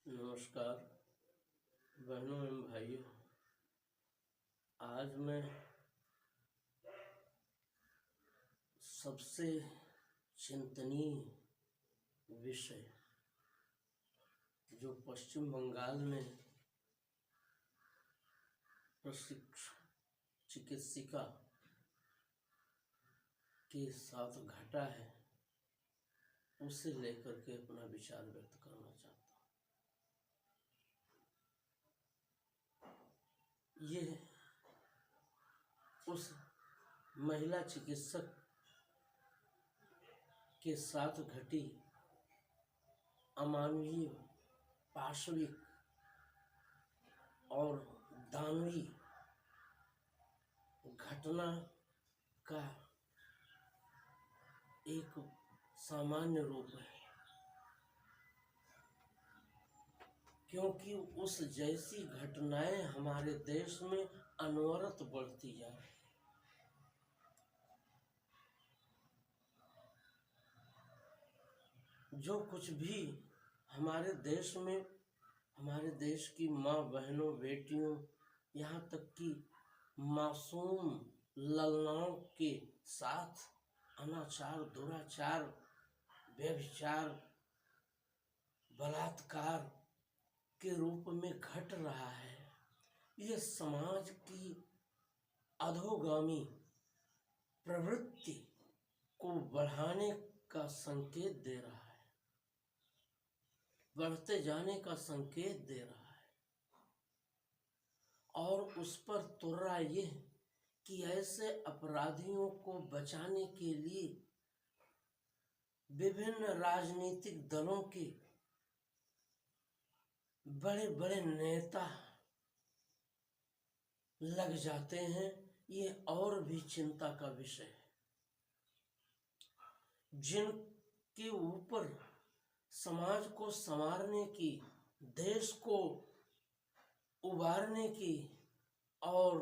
नमस्कार बहनों एवं भाइयों। आज मैं सबसे चिंतनीय विषय जो पश्चिम बंगाल में प्रशिक्षु चिकित्सिका के साथ घटा है उसे लेकर के अपना विचार व्यक्त करना चाहता हूँ। ये उस महिला चिकित्सक के साथ घटी अमानवीय, पाशविक और दानवीय घटना का एक सामान्य रूप है, क्योंकि उस जैसी घटनाएं हमारे देश में अनवरत बढ़ती जा रही। जो कुछ भी हमारे देश में, हमारे देश की माँ बहनों, बेटियों, यहाँ तक कि मासूम ललनाओं के साथ अनाचार, दुराचार, व्यभिचार, बलात्कार के रूप में घट रहा है, यह समाज की अधोगामी प्रवृत्ति को बढ़ाने का संकेत दे रहा है, बढ़ते जाने का संकेत दे रहा है। और उस पर तुर्रा यह कि ऐसे अपराधियों को बचाने के लिए विभिन्न राजनीतिक दलों के बड़े बड़े नेता लग जाते हैं, ये और भी चिंता का विषय है। जिनके ऊपर समाज को संवारने की, देश को उबारने की और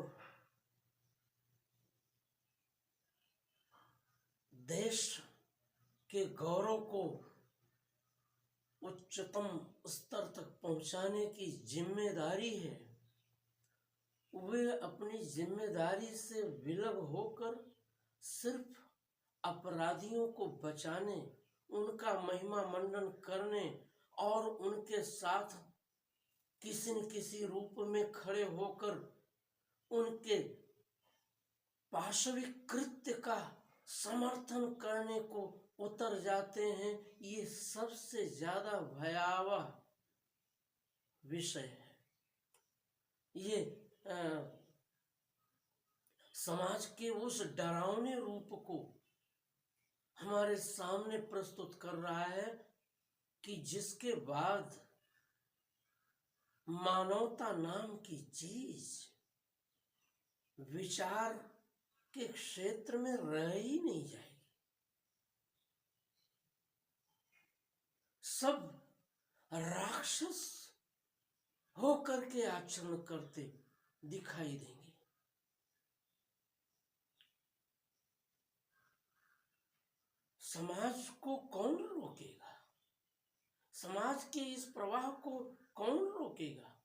देश के गौरव को उच्चतम स्तर तक पहुंचाने की जिम्मेदारी है, वे अपनी जिम्मेदारी से विलग होकर सिर्फ अपराधियों को बचाने, उनका महिमा मंडन करने और उनके साथ किसी न किसी रूप में खड़े होकर उनके पाशविक कृत्य का समर्थन करने को उतर जाते हैं। ये सबसे ज्यादा भयावह विषय है। ये समाज के उस डरावने रूप को हमारे सामने प्रस्तुत कर रहा है कि जिसके बाद मानवता नाम की चीज विचार के क्षेत्र में रह ही नहीं जाएगी। सब राक्षस होकर के आचरण करते दिखाई देंगे। समाज को कौन रोकेगा? समाज के इस प्रवाह को कौन रोकेगा?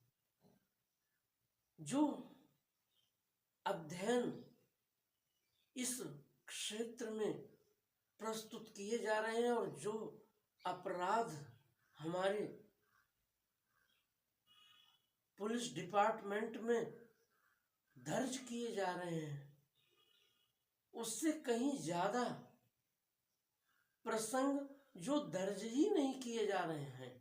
जो अध्ययन इस क्षेत्र में प्रस्तुत किए जा रहे हैं और जो अपराध हमारे पुलिस डिपार्टमेंट में दर्ज किए जा रहे हैं, उससे कहीं ज्यादा प्रसंग जो दर्ज ही नहीं किए जा रहे हैं,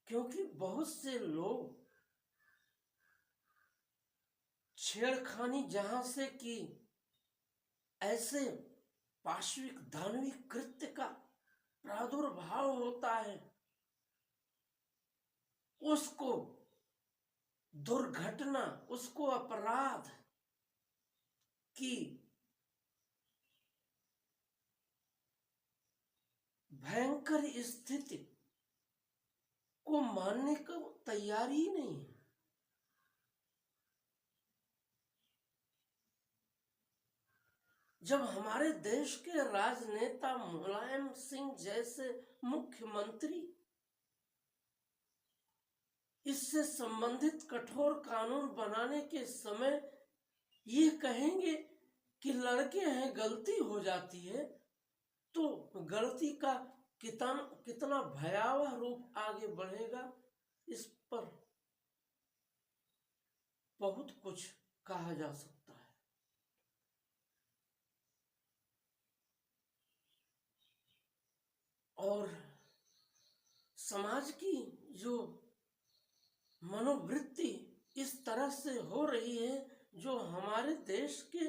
क्योंकि बहुत से लोग छेड़खानी जहां से की ऐसे पाशविक दानवी कृत्य का प्रादुर्भाव होता है, उसको दुर्घटना, उसको अपराध की भयंकर स्थिति को मानने को तैयार ही नहीं है। जब हमारे देश के राजनेता मुलायम सिंह जैसे मुख्यमंत्री इससे संबंधित कठोर कानून बनाने के समय ये कहेंगे कि लड़के हैं, गलती हो जाती है, तो गलती का कितना भयावह रूप आगे बढ़ेगा, इस पर बहुत कुछ कहा जा सकता है। और समाज की जो मनोवृत्ति इस तरह से हो रही है, जो हमारे देश के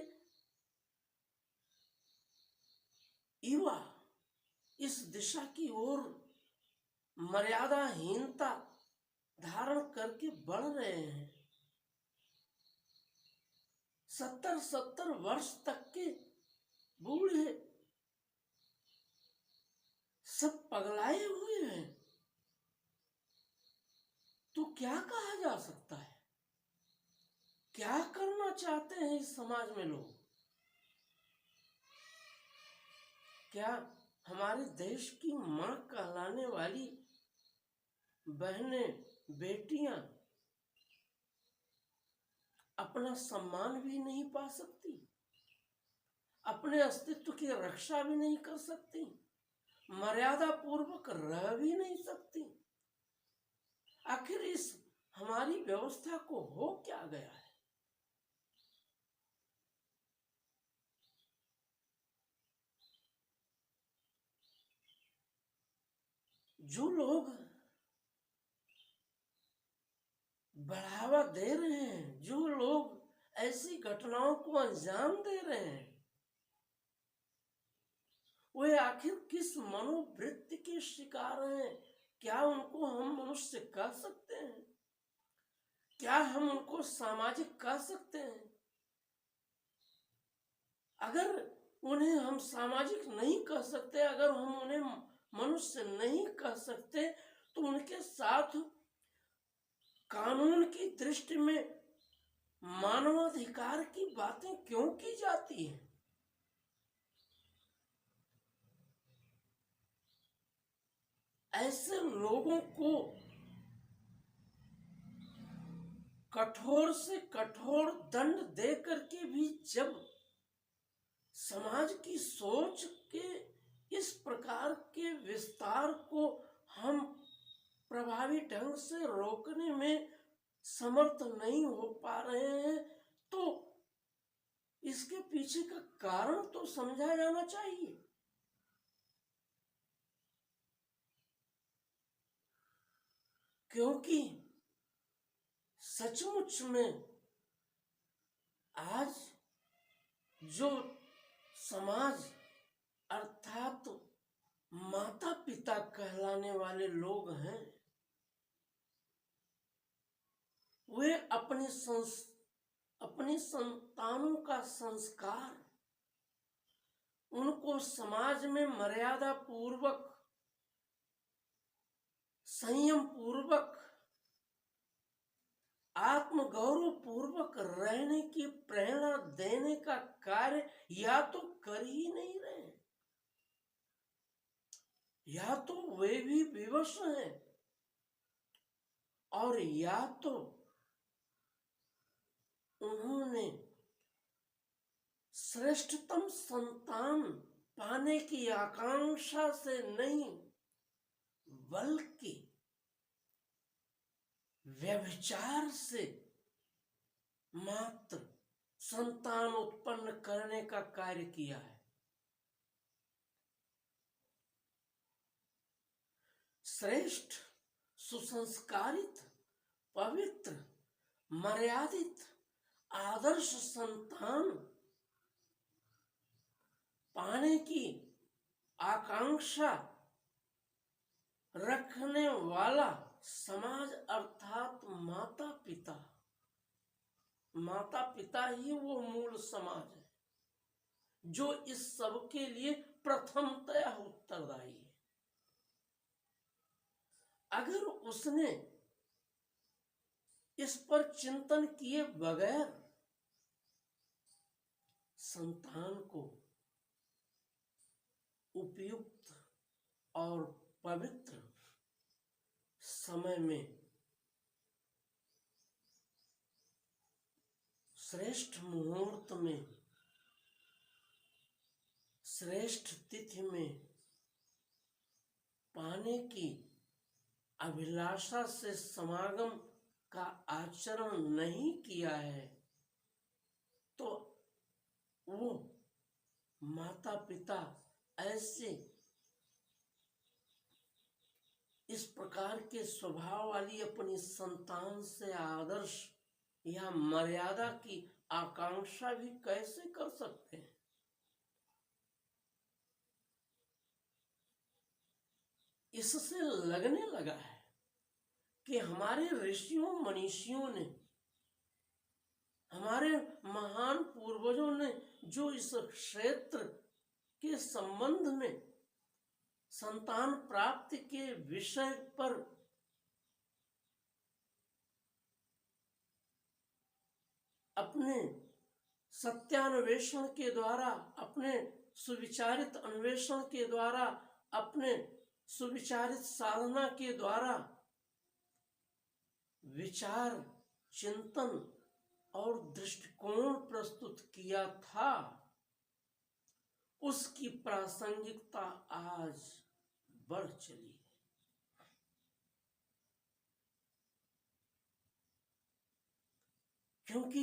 युवा इस दिशा की ओर मर्यादाहीनता धारण करके बढ़ रहे हैं। 70-70 वर्ष तक के बूढ़े सब पगलाए हुए हैं। तो क्या कहा जा सकता है? क्या करना चाहते हैं इस समाज में लोग? क्या हमारे देश की मां कहलाने वाली बहनें, बेटियां अपना सम्मान भी नहीं पा सकती, अपने अस्तित्व की रक्षा भी नहीं कर सकती, मर्यादा पूर्वक रह भी नहीं सकती? आखिर इस हमारी व्यवस्था को हो क्या गया है? जो लोग बढ़ावा दे रहे हैं, जो लोग ऐसी घटनाओं को अंजाम दे रहे हैं, वे आखिर किस मनोवृत्ति के शिकार हैं? क्या उनको हम मनुष्य कह सकते हैं? क्या हम उनको सामाजिक कह सकते हैं? अगर उन्हें हम सामाजिक नहीं कह सकते, अगर हम उन्हें मनुष्य नहीं कह सकते, तो उनके साथ कानून की दृष्टि में मानवाधिकार की बातें क्यों की जाती हैं? ऐसे लोगों को कठोर से कठोर दंड दे करके भी जब समाज की सोच के इस प्रकार के विस्तार को हम प्रभावी ढंग से रोकने में समर्थ नहीं हो पा रहे हैं, तो इसके पीछे का कारण तो समझा जाना चाहिए। क्योंकि सचमुच में आज जो समाज अर्थात माता पिता कहलाने वाले लोग हैं, वे अपनी संतानों का संस्कार, उनको समाज में मर्यादा पूर्वक, संयम पूर्वक, आत्मगौरव पूर्वक रहने की प्रेरणा देने का कार्य या तो कर ही नहीं रहे, या तो वे भी विवश हैं, और या तो उन्होंने श्रेष्ठतम संतान पाने की आकांक्षा से नहीं, बल्कि व्यभिचार से मात्र संतान उत्पन्न करने का कार्य किया है। श्रेष्ठ, सुसंस्कारित, पवित्र, मर्यादित, आदर्श संतान पाने की आकांक्षा रखने वाला समाज अर्थात माता पिता, माता पिता ही वो मूल समाज है जो इस सब के लिए प्रथमतया उत्तरदायी है। अगर उसने इस पर चिंतन किए बगैर संतान को उपयुक्त और पवित्र समय में श्रेष्ठ मुहूर्त में, श्रेष्ठ तिथि में पाने की अभिलाषा से समागम का आचरण नहीं किया है तो वो माता पिता ऐसे इस प्रकार के स्वभाव वाली अपनी संतान से आदर्श या मर्यादा की आकांक्षा भी कैसे कर सकते हैं। इससे लगने लगा है कि हमारे ऋषियों मनीषियों ने, हमारे महान पूर्वजों ने जो इस क्षेत्र के संबंध में संतान प्राप्ति के विषय पर अपने सत्यान्वेषण के द्वारा, अपने सुविचारित अन्वेषण के द्वारा, अपने सुविचारित साधना के द्वारा विचार, चिंतन और दृष्टिकोण प्रस्तुत किया था, उसकी प्रासंगिकता आज बढ़ चली है। क्योंकि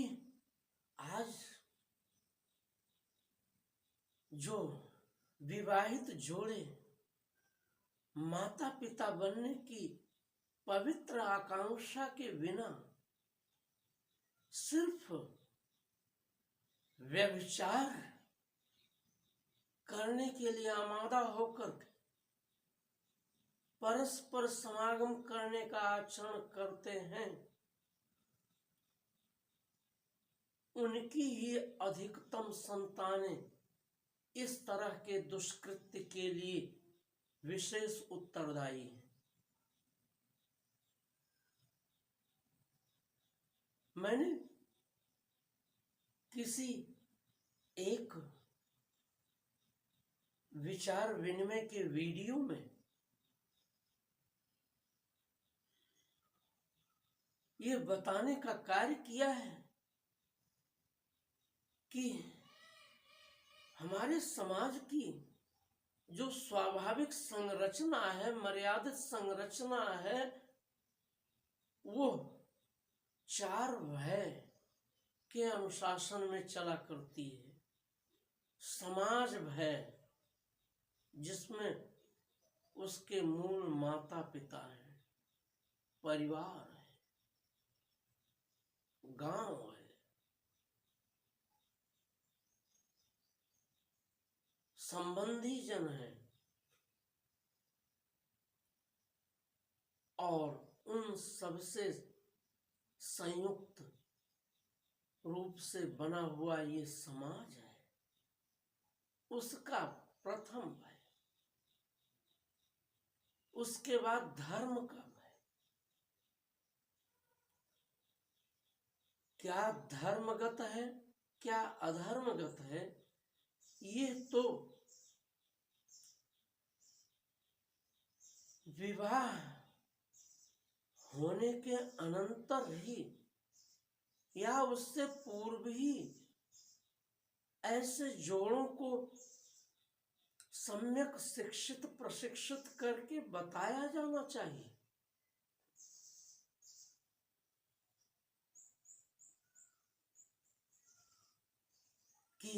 आज जो विवाहित जोड़े माता पिता बनने की पवित्र आकांक्षा के बिना सिर्फ व्यभिचार करने के लिए आमादा होकर परस्पर समागम करने का आचरण करते हैं, उनकी ही अधिकतम संतानें इस तरह के दुष्कृत्य के लिए विशेष उत्तरदायी हैं। मैंने किसी एक विचार विनिमय के वीडियो में ये बताने का कार्य किया है कि हमारे समाज की जो स्वाभाविक संरचना है, मर्यादित संरचना है, वो चार भय के अनुशासन में चला करती है। समाज भय, जिसमें उसके मूल माता पिता है, परिवार है, गांव है, संबंधी जन है, और उन सबसे संयुक्त रूप से बना हुआ ये समाज है, उसका प्रथम भय। उसके बाद धर्म का भय। क्या धर्मगत है, क्या अधर्मगत है, ये तो विवाह होने के अनंतर ही या उससे पूर्व ही ऐसे जोड़ों को सम्यक शिक्षित प्रशिक्षित करके बताया जाना चाहिए कि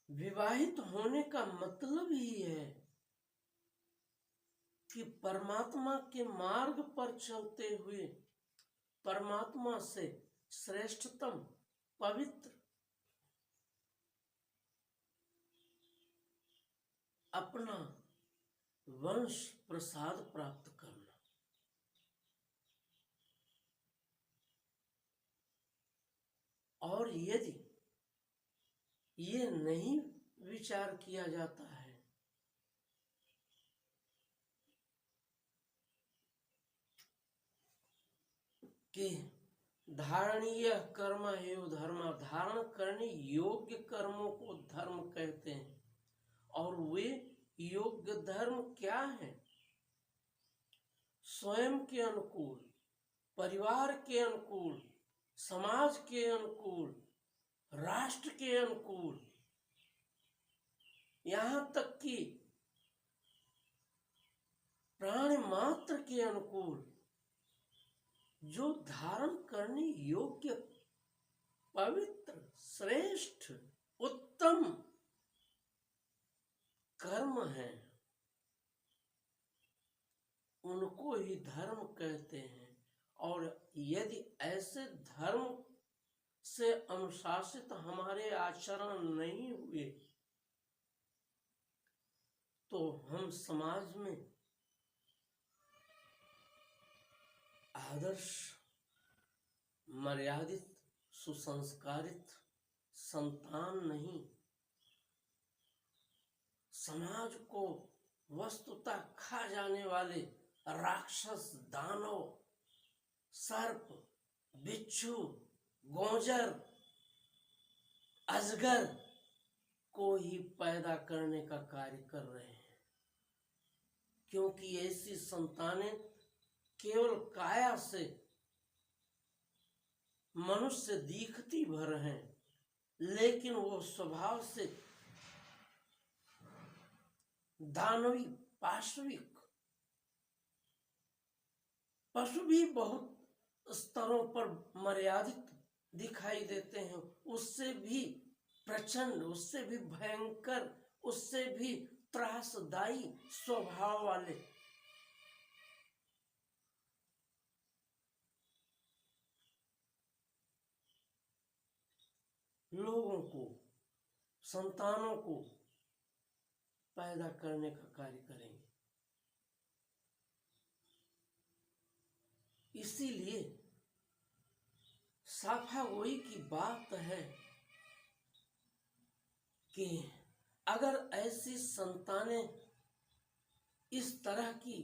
विवाहित होने का मतलब ही है कि परमात्मा के मार्ग पर चलते हुए परमात्मा से श्रेष्ठतम पवित्र अपना वंश प्रसाद प्राप्त करना। और यदि ये नहीं विचार किया जाता है कि धारणीय कर्म एवं धर्म, धारण करने योग्य कर्मों को धर्म कहते हैं, और वे योग्य धर्म क्या है? स्वयं के अनुकूल, परिवार के अनुकूल, समाज के अनुकूल, राष्ट्र के अनुकूल, यहां तक कि प्राणी मात्र के अनुकूल जो धारण करने योग्य, पवित्र, श्रेष्ठ, उत्तम कर्म है, उनको ही धर्म कहते हैं। और यदि ऐसे धर्म से अनुशासित हमारे आचरण नहीं हुए तो हम समाज में आदर्श, मर्यादित, सुसंस्कारित संतान नहीं, समाज को वस्तुतः खा जाने वाले राक्षस, दानव, सर्प, बिच्छू, गोंजर, अजगर को ही पैदा करने का कार्य कर रहे हैं। क्योंकि ऐसी संतानें केवल काया से मनुष्य दिखती भर हैं, लेकिन वो स्वभाव से दानवी, पाशविक, पशु भी बहुत स्तरों पर मर्यादित दिखाई देते हैं, उससे भी प्रचंड, उससे भी भयंकर, उससे भी त्रासदायी स्वभाव वाले लोगों को, संतानों को पैदा करने का कार्य करेंगे। इसीलिए साफा गोई की बात है कि अगर ऐसी संतानें इस तरह की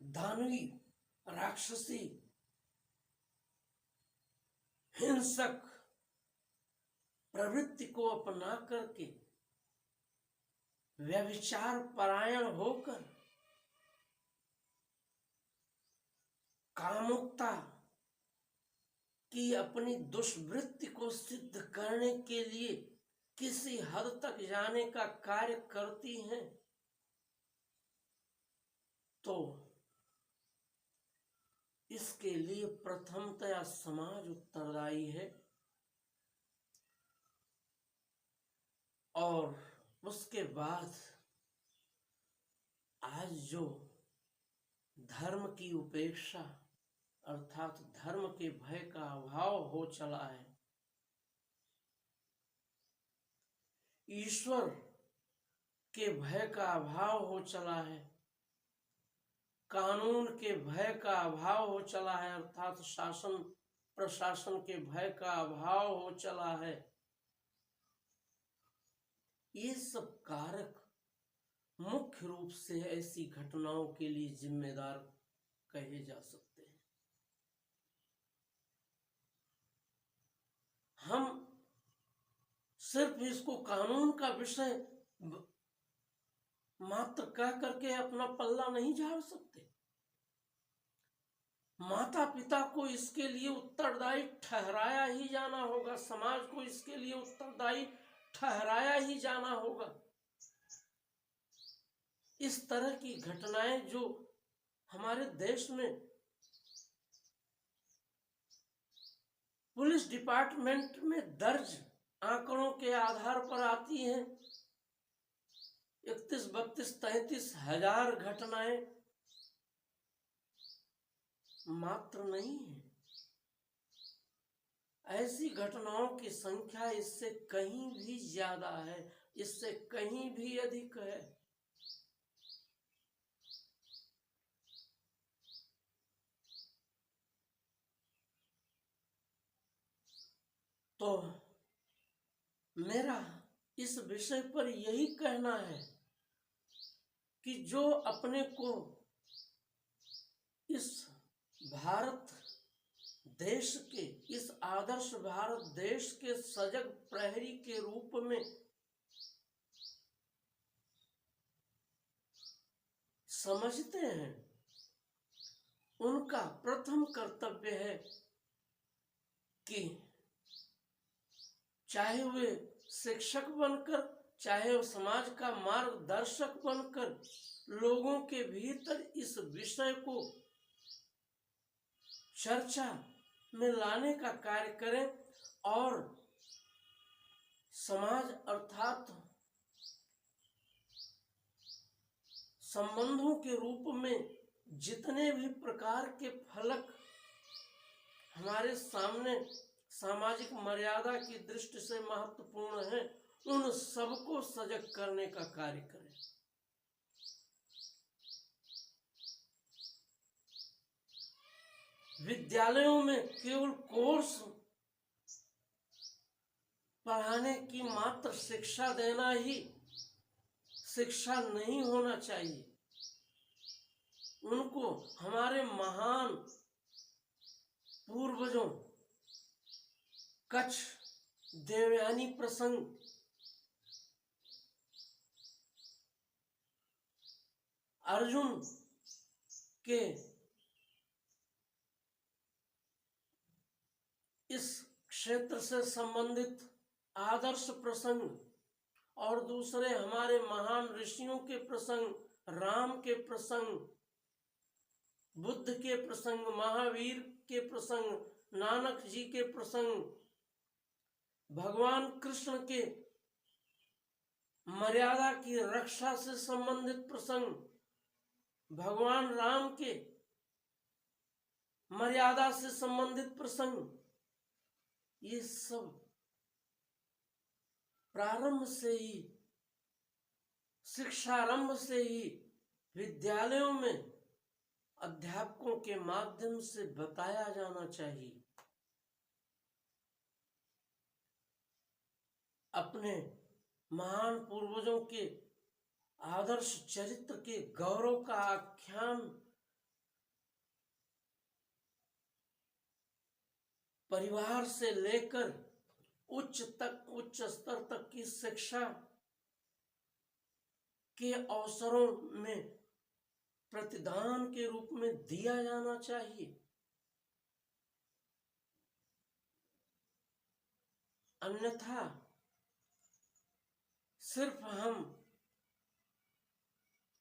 दानवी, राक्षसी, हिंसक प्रवृत्ति को अपना करके व्यभिचार परायण होकर कामुकता की अपनी दुष्वृत्ति को सिद्ध करने के लिए किसी हद तक जाने का कार्य करती हैं, तो इसके लिए प्रथमतया समाज उत्तरदायी है और उसके बाद आज जो धर्म की उपेक्षा अर्थात धर्म के भय का अभाव हो चला है, ईश्वर के भय का अभाव हो चला है, कानून के भय का अभाव हो चला है, अर्थात शासन प्रशासन के भय का अभाव हो चला है, ये सब कारक मुख्य रूप से ऐसी घटनाओं के लिए जिम्मेदार कहे जा सकते हैं। हम सिर्फ इसको कानून का विषय मात्र कह करके अपना पल्ला नहीं झाड़ सकते। माता पिता को इसके लिए उत्तरदायी ठहराया ही जाना होगा, समाज को इसके लिए उत्तरदायी ठहराया ही जाना होगा। इस तरह की घटनाएं जो हमारे देश में पुलिस डिपार्टमेंट में दर्ज आंकड़ों के आधार पर आती हैं, 31, 32, 33 हजार घटनाएं मात्र नहीं है। ऐसी घटनाओं की संख्या इससे कहीं भी ज्यादा है, इससे कहीं भी अधिक है। तो मेरा इस विषय पर यही कहना है कि जो अपने को इस भारत देश के, इस आदर्श भारत देश के सजग प्रहरी के रूप में समझते हैं, उनका प्रथम कर्तव्य है कि चाहे वे शिक्षक बनकर, चाहे वो समाज का मार्गदर्शक बनकर लोगों के भीतर इस विषय को चर्चा में लाने का कार्य करें और समाज अर्थात संबंधों के रूप में जितने भी प्रकार के फलक हमारे सामने सामाजिक मर्यादा की दृष्टि से महत्वपूर्ण है, उन सबको सजग करने का कार्य करें। विद्यालयों में केवल कोर्स पढ़ाने की मात्र शिक्षा देना ही शिक्षा नहीं होना चाहिए। उनको हमारे महान पूर्वजों कच्छ देवयानी प्रसंग, अर्जुन के इस क्षेत्र से संबंधित आदर्श प्रसंग और दूसरे हमारे महान ऋषियों के प्रसंग, राम के प्रसंग, बुद्ध के प्रसंग, महावीर के प्रसंग, नानक जी के प्रसंग, भगवान कृष्ण के मर्यादा की रक्षा से संबंधित प्रसंग, भगवान राम के मर्यादा से संबंधित प्रसंग, ये सब प्रारंभ से ही, शिक्षारंभ से ही विद्यालयों में अध्यापकों के माध्यम से बताया जाना चाहिए। अपने महान पूर्वजों के आदर्श चरित्र के गौरव का आख्यान परिवार से लेकर उच्च स्तर तक की शिक्षा के अवसरों में प्रतिदान के रूप में दिया जाना चाहिए। अन्यथा सिर्फ हम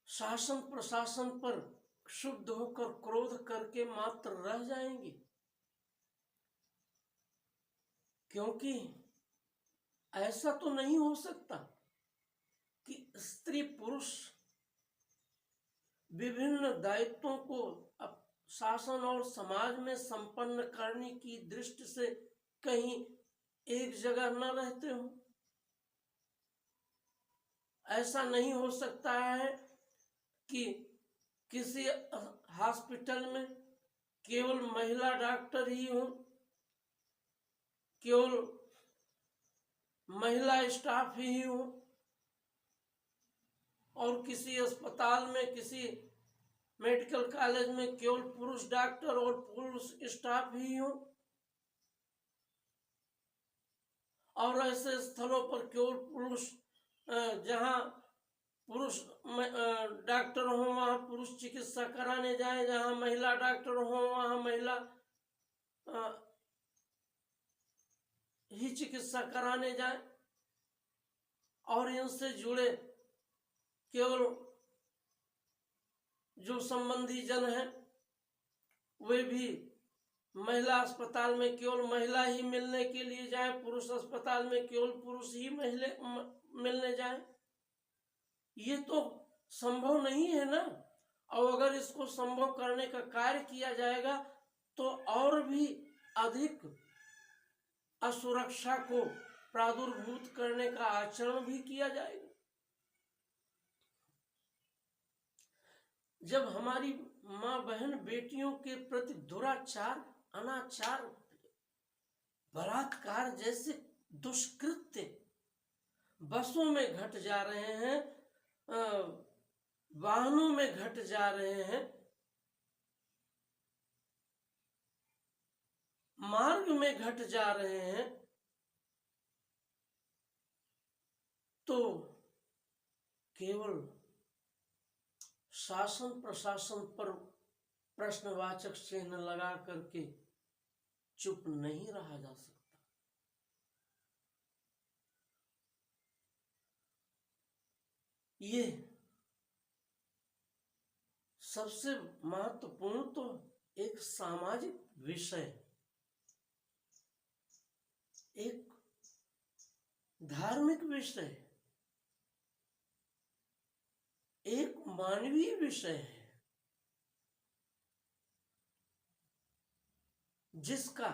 शासन प्रशासन पर क्षुब्ध होकर क्रोध करके मात्र रह जाएंगे, क्योंकि ऐसा तो नहीं हो सकता कि स्त्री पुरुष विभिन्न दायित्वों को शासन और समाज में संपन्न करने की दृष्टि से कहीं एक जगह न रहते हो। ऐसा नहीं हो सकता है कि किसी हॉस्पिटल में केवल महिला डॉक्टर ही हो, केवल महिला स्टाफ ही हो, और किसी अस्पताल में, किसी मेडिकल कॉलेज में केवल पुरुष डॉक्टर और पुरुष स्टाफ ही हो, और ऐसे स्थलों पर केवल पुरुष, जहां पुरुष डॉक्टर हो वहां पुरुष चिकित्सा कराने जाए, जहां महिला डॉक्टर हो वहां महिला ही चिकित्सा कराने जाए, और इनसे जुड़े केवल जो संबंधी जन हैं वे भी महिला अस्पताल में केवल महिला ही मिलने के लिए जाए, पुरुष अस्पताल में केवल पुरुष ही मिलने जाए। ये तो संभव नहीं है ना। और अगर इसको संभव करने का कार्य किया जाएगा तो और भी अधिक असुरक्षा को प्रादुर्भूत करने का आचरण भी किया जाएगा। जब हमारी माँ बहन बेटियों के प्रति दुराचार, अनाचार, बलात्कार जैसे दुष्कृत्य बसों में घट जा रहे हैं, वाहनों में घट जा रहे हैं, मार्ग में घट जा रहे हैं, तो केवल शासन प्रशासन पर प्रश्नवाचक चिन्ह लगा करके चुप नहीं रहा जा सकता। ये सबसे महत्वपूर्ण तो एक सामाजिक विषय, एक धार्मिक विषय, एक मानवीय विषय है, जिसका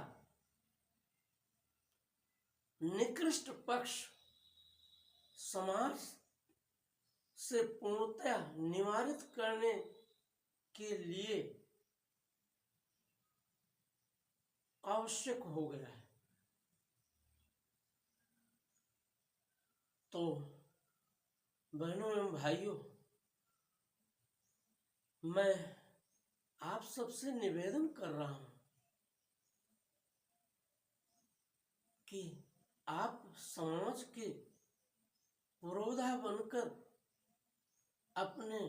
निकृष्ट पक्ष समाज से पूर्णतः निवारित करने के लिए आवश्यक हो गया है। तो बहनों एवं भाइयों, मैं आप सबसे निवेदन कर रहा हूं कि आप समाज के पुरोधा बनकर अपने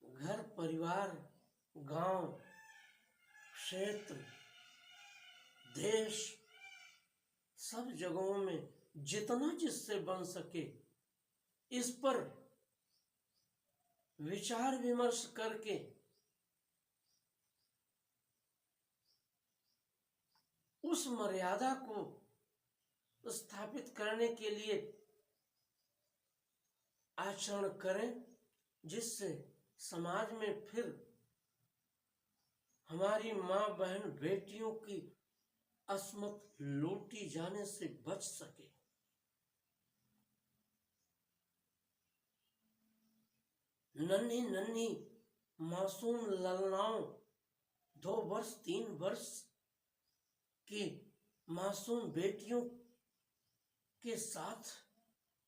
घर, परिवार, गांव, क्षेत्र, देश, सब जगहों में जितना जिससे बन सके इस पर विचार विमर्श करके उस मर्यादा को स्थापित करने के लिए आचरण करें, जिससे समाज में फिर हमारी मां, बहन, बेटियों की अस्मत लूटी जाने से बच सके। नन्ही नन्ही मासूम ललनाओं, 2 वर्ष 3 वर्ष की मासूम बेटियों के साथ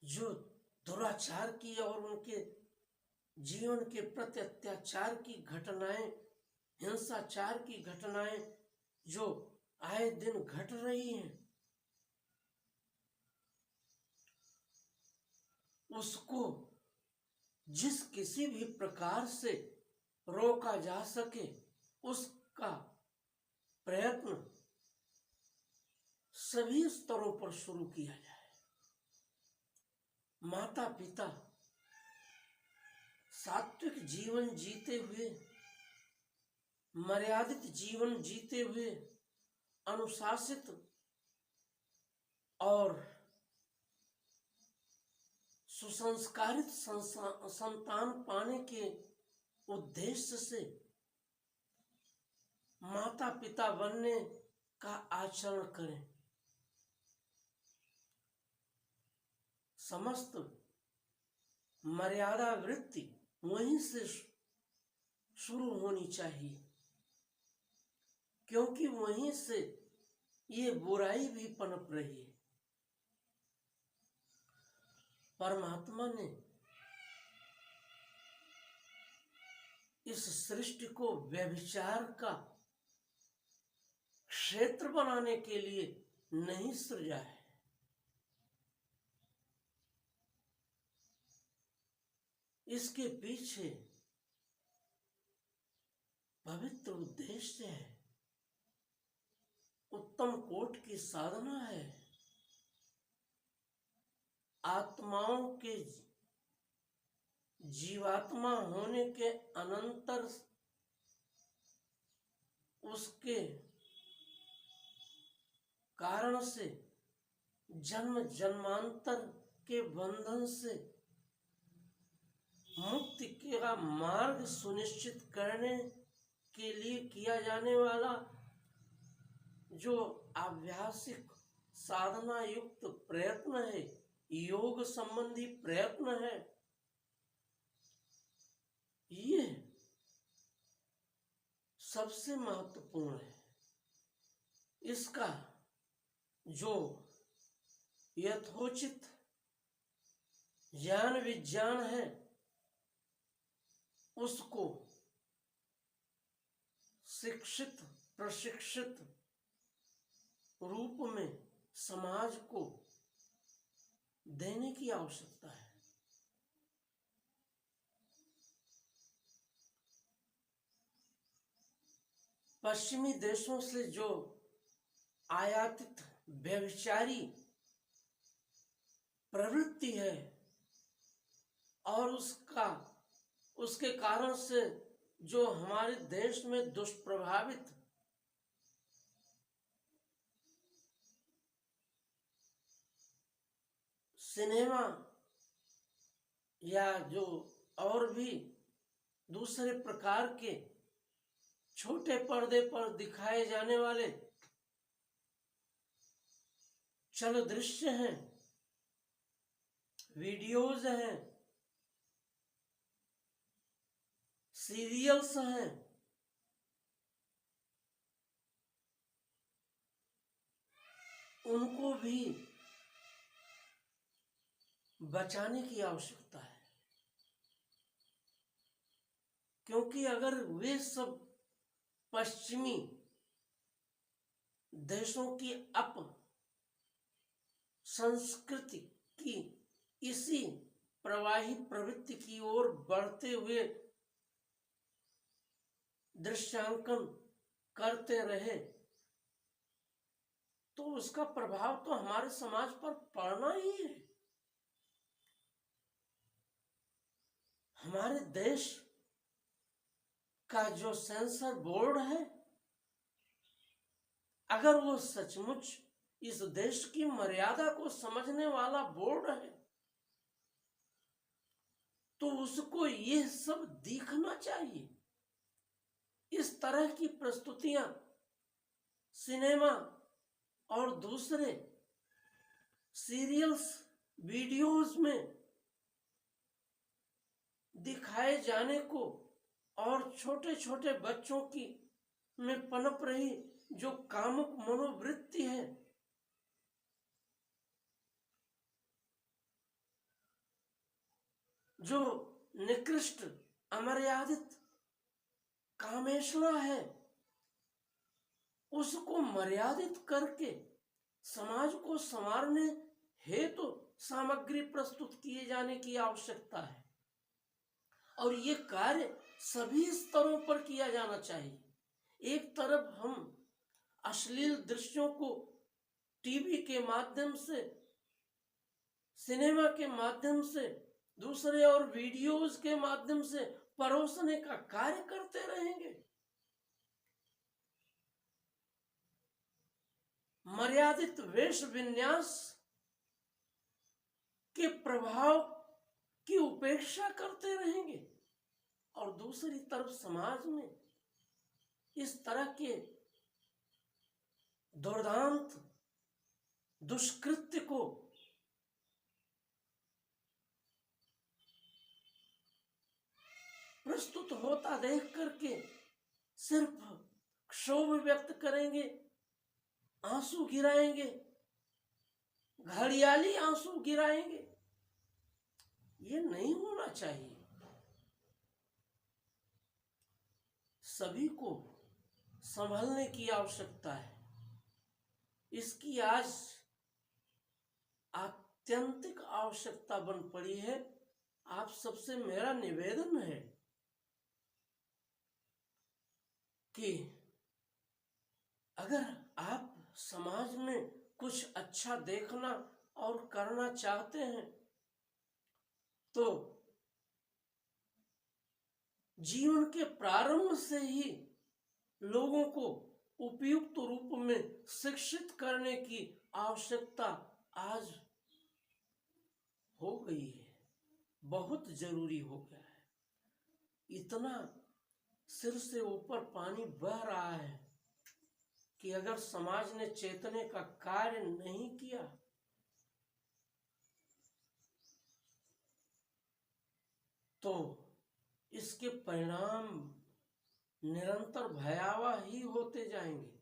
जो दुराचार की और उनके जीवन के प्रति अत्याचार की घटनाएं, हिंसाचार की घटनाएं जो आए दिन घट रही हैं, उसको जिस किसी भी प्रकार से रोका जा सके उसका प्रयत्न सभी स्तरों पर शुरू किया जाए। माता पिता सात्विक जीवन जीते हुए, मर्यादित जीवन जीते हुए, अनुशासित और सुसंस्कारित संतान पाने के उद्देश्य से माता पिता बनने का आचरण करें। समस्त मर्यादा वृत्ति वहीं से शुरू होनी चाहिए, क्योंकि वहीं से ये बुराई भी पनप रही है। परमात्मा ने इस सृष्टि को व्यभिचार का क्षेत्र बनाने के लिए नहीं सृजा है। इसके पीछे पवित्र उद्देश्य है, उत्तम कोट की साधना है, आत्माओं के जीवात्मा होने के अनंतर उसके कारण से जन्म जन्मांतर के बंधन से मुक्ति का मार्ग सुनिश्चित करने के लिए किया जाने वाला जो आव्यासिक साधना युक्त प्रयत्न है, योग संबंधी प्रयत्न है, ये सबसे महत्वपूर्ण है। इसका जो यथोचित ज्ञान विज्ञान है उसको शिक्षित प्रशिक्षित रूप में समाज को देने की आवश्यकता है। पश्चिमी देशों से जो आयातित व्यभिचारी प्रवृत्ति है और उसके कारण से जो हमारे देश में दुष्प्रभावित सिनेमा या जो और भी दूसरे प्रकार के छोटे पर्दे पर दिखाए जाने वाले चल दृश्य हैं, वीडियोज हैं, सीरियल्स हैं, उनको भी बचाने की आवश्यकता है। क्योंकि अगर वे सब पश्चिमी देशों की संस्कृति की इसी प्रवाही प्रवृत्ति की ओर बढ़ते हुए दृश्यांकन करते रहे तो उसका प्रभाव तो हमारे समाज पर पड़ना ही है। हमारे देश का जो सेंसर बोर्ड है, अगर वो सचमुच इस देश की मर्यादा को समझने वाला बोर्ड है तो उसको ये सब दिखना चाहिए। इस तरह की प्रस्तुतियां सिनेमा और दूसरे सीरियल्स वीडियोज में दिखाए जाने को और छोटे छोटे बच्चों की में पनप रही जो कामुक मनोवृत्ति है, जो निकृष्ट अमर्यादित कामेष्णा है, उसको मर्यादित करके समाज को संवारने हेतु सामग्री प्रस्तुत किए जाने की आवश्यकता है। और ये कार्य सभी स्तरों पर किया जाना चाहिए। एक तरफ हम अश्लील दृश्यों को टीवी के माध्यम से, सिनेमा के माध्यम से, दूसरे और वीडियोज के माध्यम से परोसने का कार्य करते रहेंगे। मर्यादित वेश विन्यास के प्रभाव की उपेक्षा करते रहेंगे और दूसरी तरफ समाज में इस तरह के दुर्दांत दुष्कृत्य को प्रस्तुत होता देख करके सिर्फ क्षोभ व्यक्त करेंगे, आंसू गिराएंगे, घड़ियाली आंसू गिराएंगे। ये नहीं होना चाहिए। सभी को संभलने की आवश्यकता है। इसकी आज आत्यंतिक आवश्यकता बन पड़ी है। आप सबसे मेरा निवेदन है कि अगर आप समाज में कुछ अच्छा देखना और करना चाहते हैं तो जीवन के प्रारंभ से ही लोगों को उपयुक्त रूप में शिक्षित करने की आवश्यकता आज हो गई है, बहुत जरूरी हो गया है। इतना सिर से ऊपर पानी बह रहा है कि अगर समाज ने चेतने का कार्य नहीं किया तो इसके परिणाम निरंतर भयावह ही होते जाएंगे।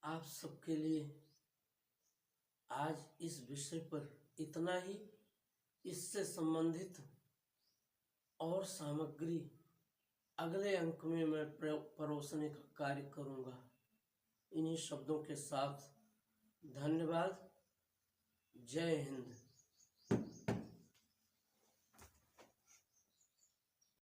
आप सबके लिए आज इस विषय पर इतना ही। इससे संबंधित और सामग्री अगले अंक में मैं परोसने का कार्य करूंगा। इन्हीं शब्दों के साथ धन्यवाद। जय हिंद।